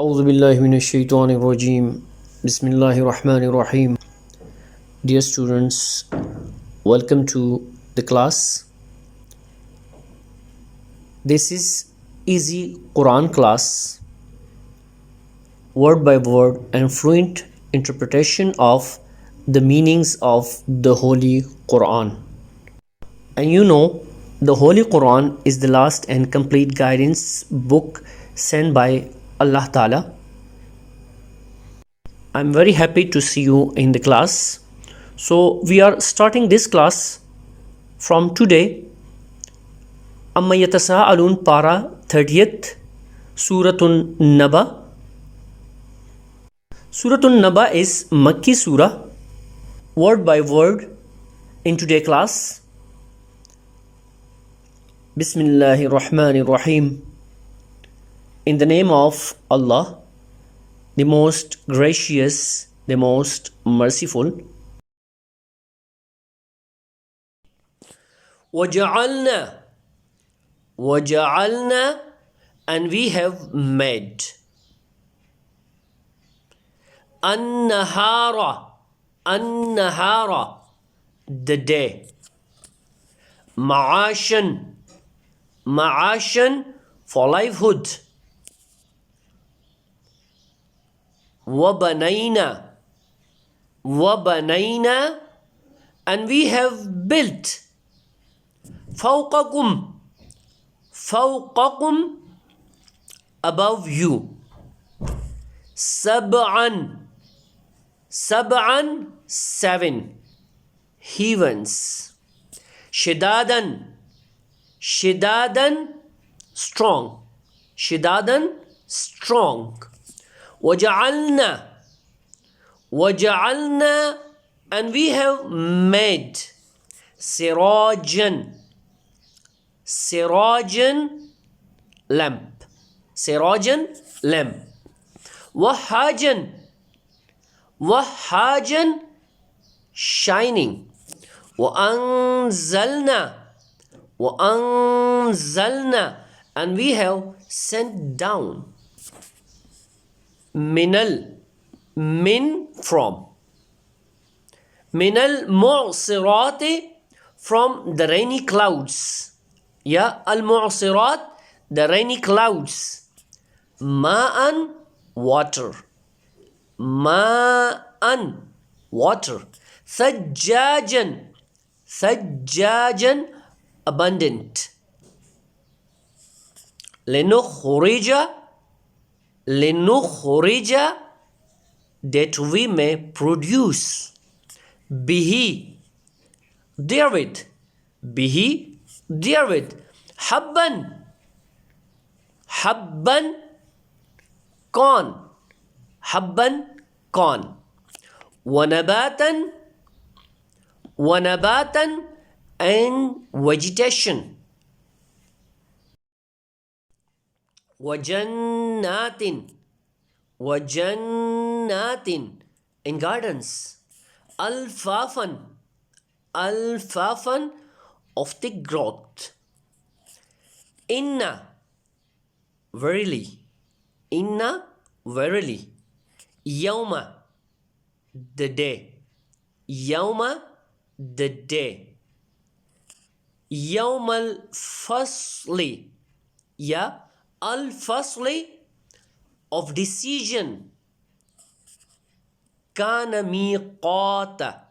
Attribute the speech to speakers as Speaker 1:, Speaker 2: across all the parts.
Speaker 1: أعوذ بالله من الشيطان الرجيم بسم الله الرحمن الرحيم. Dear students, welcome to the class. This is easy Quran class, word by word and fluent interpretation of the meanings of the Holy Quran. And you know, the Holy Quran is the last and complete guidance book sent by Allah Ta'ala. I'm very happy to see you in the class. So we are starting this class from today. Amma yatasa'alun para 30th, Surah Al Naba. Surah Al Naba is Makki Surah, word by word in today's class. Bismillahir Rahmanir Rahim. In the name of Allah, the most gracious, the most merciful. وَجَعَلْنَا, and we have made. النَّهَارَ, the day. مَعَاشًا, for livelihood. وَبَنَيْنَا, and we have built. فَوْقَكُمْ, above you. سَبْعًا, 7 heavens. شِدَادًا, strong. شِدَادًا, strong. وَجَعَلْنَا, and we have made. Sirajan, lamp. Wahhajan, shining. وَأَنزَلْنَا, and we have sent down. From. Minal mu'sirati, from the rainy clouds. Al-mu'sirat, the rainy clouds. Ma'an, water. Thajjajan, abundant. Linukhrija, that we may produce. Bihi, therewith. Habban, corn. Wanabatan, and vegetation. Wajannatin, in gardens. Alfafan, of thick growth. Inna, verily. Yawma, the day. Yawmal fasli, al-fasli, of decision. Kana miqata,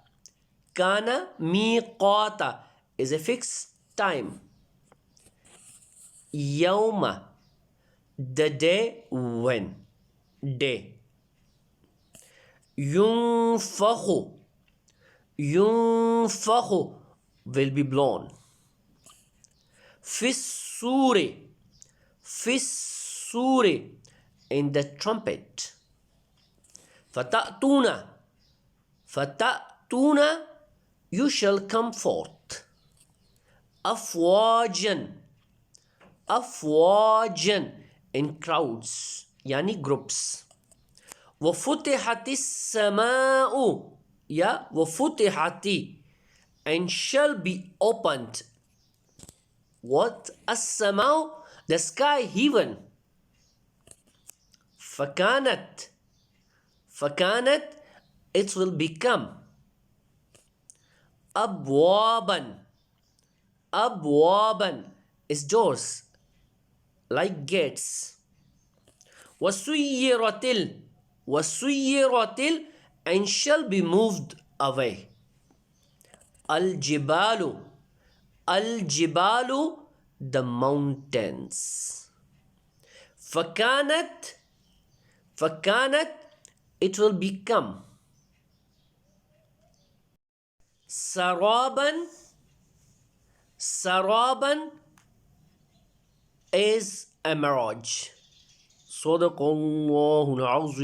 Speaker 1: is a fixed time. Yawma, the day when. Yunfakhu, will be blown. Fissuri, in the trumpet. Fatatuna, you shall come forth. Afwajan, in crowds, yani groups. وَفُتِحَتِ السَّمَاءُ, وَفُتِحَتِ, and shall be opened. What? As-sama'u, the sky, heaven. فكانت. فكانت, it will become. أبوابا. أبوابا is doors, like gates. وسيرت ال. وسيرت ال, and shall be moved away. الجبال. الجبال, the mountains. فكانت. فكانت, it will become. سرابا. سرابا is a mirage. صدق الله العظيم.